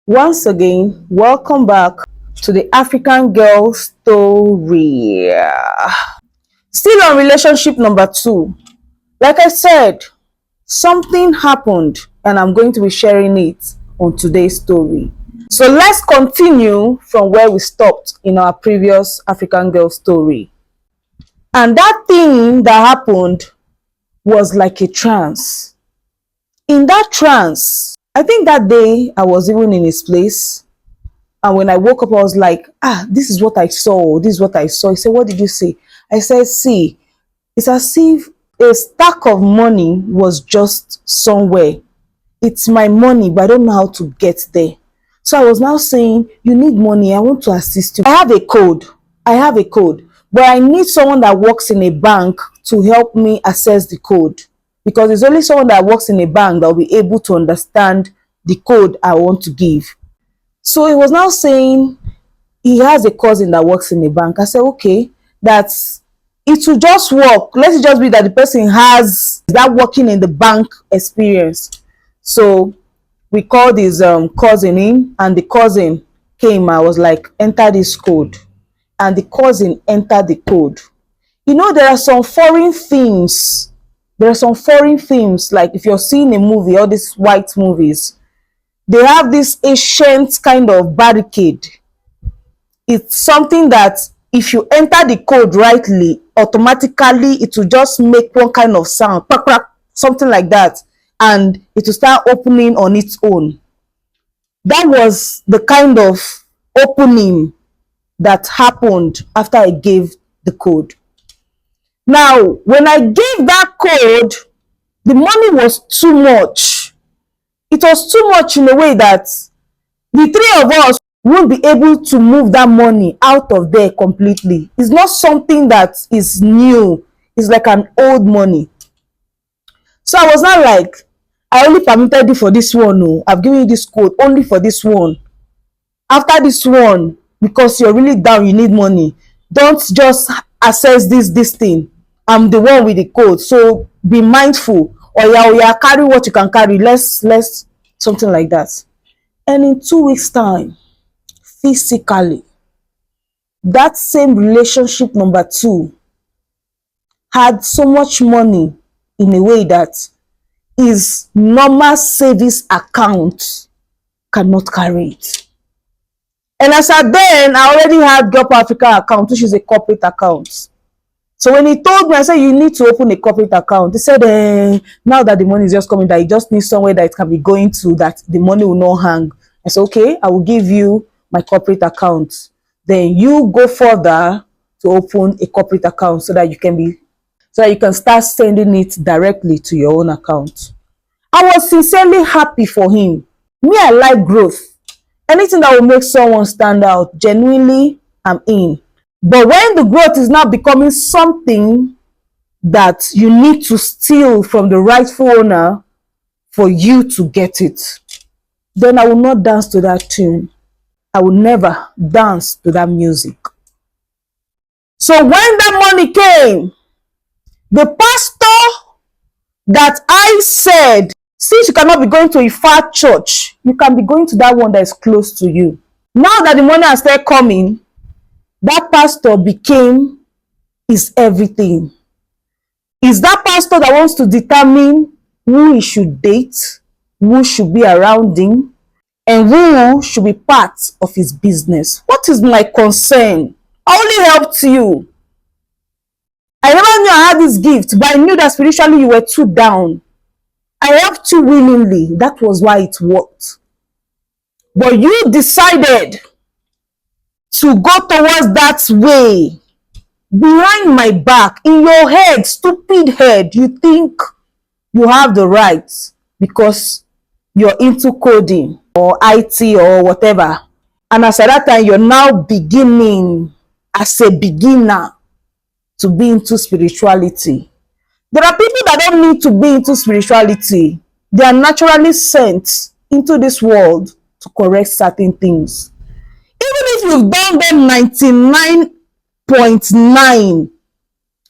Once again, welcome back to the African Girl Story. Still on relationship number 2. Like I said, something happened and I'm going to be sharing it on today's story. So let's continue from where we stopped in our previous African Girl story. And that thing that happened was like a trance. In that trance, I think that day I was even in his place. And when I woke up, I was like, this is what I saw. This is what I saw. He said, what did you say? I said, see, it's as if a stack of money was just somewhere. It's my money, but I don't know how to get there. So I was now saying, you need money. I want to assist you. I have a code. But I need someone that works in a bank to help me access the code. Because it's only someone that works in a bank that will be able to understand the code I want to give. So he was now saying he has a cousin that works in a bank. I said, okay, it will just work. Let it just be that the person has that working in the bank experience. So we called his cousin in, and the cousin came. I was like, enter this code. And the cousin entered the code. You know, there are some foreign themes. Like if you're seeing a movie, all these white movies, they have this ancient kind of barricade. It's something that if you enter the code rightly, automatically it will just make one kind of sound, something like that, and it will start opening on its own. That was the kind of opening that happened after I gave the code. Now, when I gave that code, the money was too much. It was too much in a way that the three of us won't be able to move that money out of there completely. It's not something that is new. It's like an old money. So I was not like, I only permitted you for this one. No, I've given you this code only for this one. After this one, because you're really down, you need money, don't just access this thing. I'm the one with the code. So be mindful. Or yeah, carry what you can carry. Less, something like that. And in 2 weeks' time, physically, that same relationship number 2 had so much money in a way that his normal savings account cannot carry it. And as at then, I already had Gulf Africa account, which is a corporate account. So when he told me, I said, you need to open a corporate account. He said, now that the money is just coming, that he just needs somewhere that it can be going to, that the money will not hang. I said, okay, I will give you my corporate account. Then you go further to open a corporate account so that you can start sending it directly to your own account. I was sincerely happy for him. Me, I like growth. Anything that will make someone stand out, genuinely, I'm in. But when the growth is now becoming something that you need to steal from the rightful owner for you to get it, then I will not dance to that tune. I will never dance to that music. So when that money came, the pastor that I said, since you cannot be going to a far church, you can be going to that one that is close to you. Now that the money has started coming, that pastor became his everything. Is that pastor that wants to determine who he should date, who should be around him, and who should be part of his business. What is my concern? I only helped you. I never knew I had this gift, but I knew that spiritually you were too down. I helped you willingly. That was why it worked. But you decided to go towards that way, behind my back, in your head, stupid head. You think you have the right because you're into coding or IT or whatever. And as at that time, you're now beginning as a beginner to be into spirituality. There are people that don't need to be into spirituality. They are naturally sent into this world to correct certain things. Even if you've done them 99.9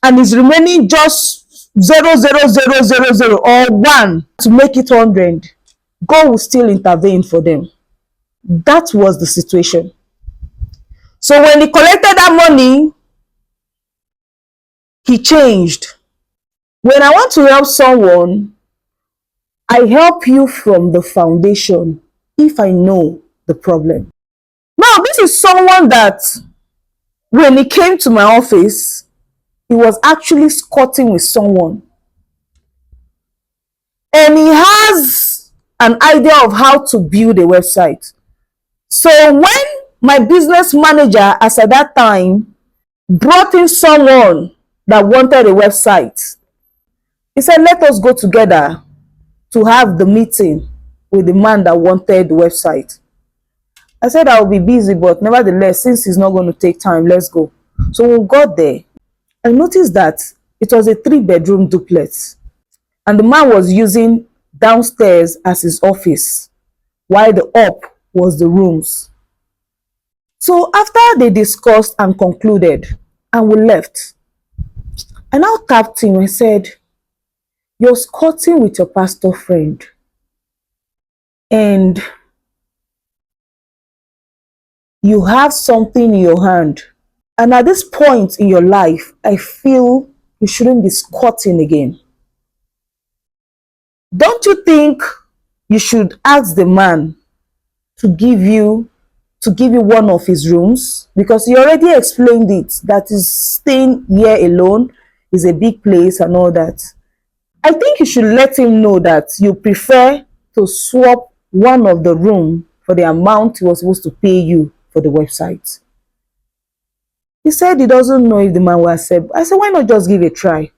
and it's remaining just 0.00000 or 1 to make it 100, God will still intervene for them. That was the situation. So when he collected that money, he changed. When I want to help someone, I help you from the foundation if I know the problem. Now, this is someone that when he came to my office, he was actually squatting with someone. And he has an idea of how to build a website. So when my business manager, as at that time, brought in someone that wanted a website, he said, let us go together to have the meeting with the man that wanted the website. I said, I'll be busy, but nevertheless, since it's not going to take time, let's go. So when we got there, I noticed that it was a 3-bedroom duplex. And the man was using downstairs as his office, while the up was the rooms. So after they discussed and concluded, and we left, I now tapped him and said, you're squatting with your pastor friend, and you have something in your hand. And at this point in your life, I feel you shouldn't be squatting again. Don't you think you should ask the man to give you one of his rooms? Because he already explained it, that is staying here alone is a big place and all that. I think you should let him know that you prefer to swap one of the room for the amount he was supposed to pay you for the website. He said he doesn't know if the man will accept. I said, why not just give a try?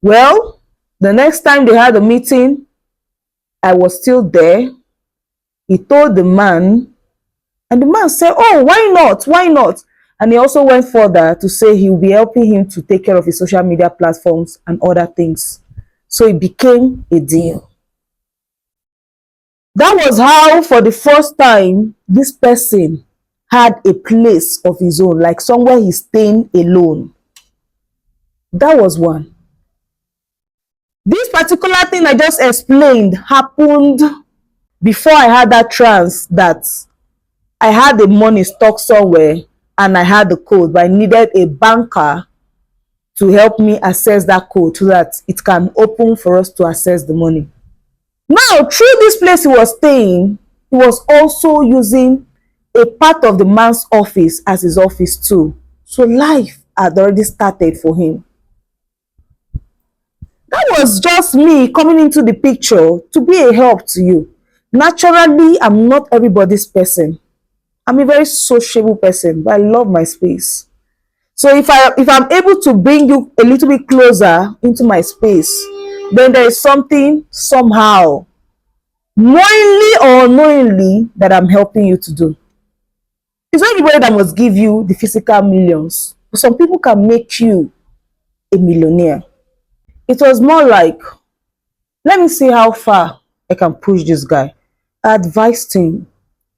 Well, the next time they had a meeting, I was still there. He told the man, and the man said, oh, why not? Why not? And he also went further to say he will be helping him to take care of his social media platforms and other things. So it became a deal. That was how, for the first time, this person had a place of his own, like somewhere he's staying alone. That was one. This particular thing I just explained happened before I had that trance that I had the money stuck somewhere and I had the code, but I needed a banker to help me access that code so that it can open for us to access the money. Now, through this place he was staying, he was also using a part of the man's office as his office too. So life had already started for him. That was just me coming into the picture to be a help to you. Naturally, I'm not everybody's person. I'm a very sociable person, but I love my space. So if I'm able to bring you a little bit closer into my space, then there is something somehow, knowingly or unknowingly, that I'm helping you to do. It's not everybody that must give you the physical millions. But some people can make you a millionaire. It was more like, let me see how far I can push this guy. I advised him,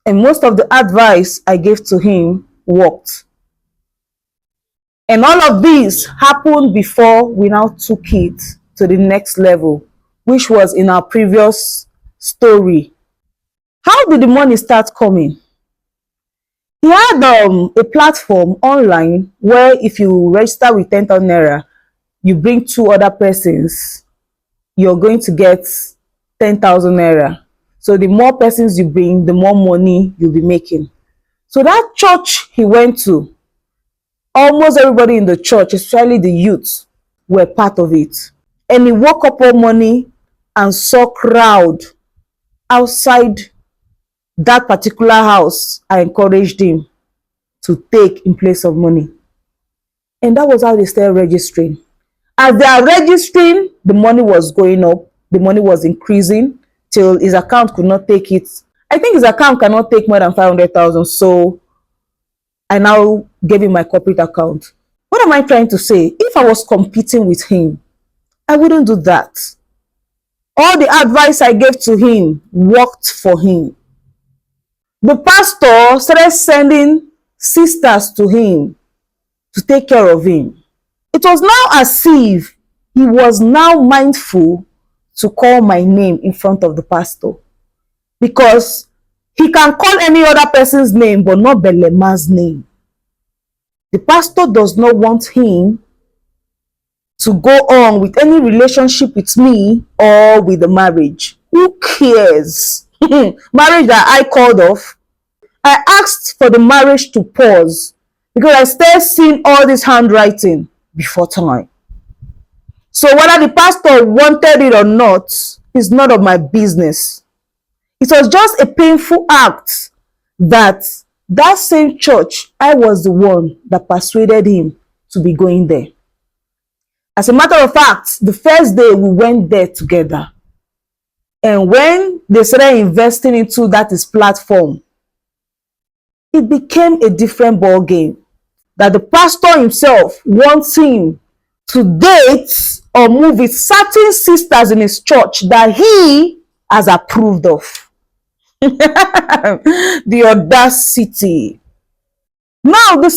and most of the advice I gave to him worked. And all of this happened before we now took it to the next level, which was in our previous story. How did the money start coming? He had a platform online where if you register with 10,000 naira, you bring 2 other persons, you're going to get 10,000 naira. So the more persons you bring, the more money you'll be making. So that church he went to, almost everybody in the church, especially the youth, were part of it. And he woke up one morning and saw crowd outside that particular house. I encouraged him to take in place of money. And that was how they started registering. As they are registering, the money was going up, the money was increasing till his account could not take it. I think his account cannot take more than 500,000. So I now gave him my corporate account. What am I trying to say? If I was competing with him, I wouldn't do that. All the advice I gave to him worked for him. The pastor started sending sisters to him to take care of him. It was now as if he was now mindful to call my name in front of the pastor, because He can call any other person's name, but not Belema's name. The pastor does not want him to go on with any relationship with me or with the marriage. Who cares? Marriage that I called off. I asked for the marriage to pause because I started seeing all this handwriting before time. So whether the pastor wanted it or not is none of my business. It was just a painful act that same church, I was the one that persuaded him to be going there. As a matter of fact, the first day we went there together. And when they started investing into that his platform, it became a different ball game. That the pastor himself wants him to date or move with certain sisters in his church that he has approved of. The audacity. Now, the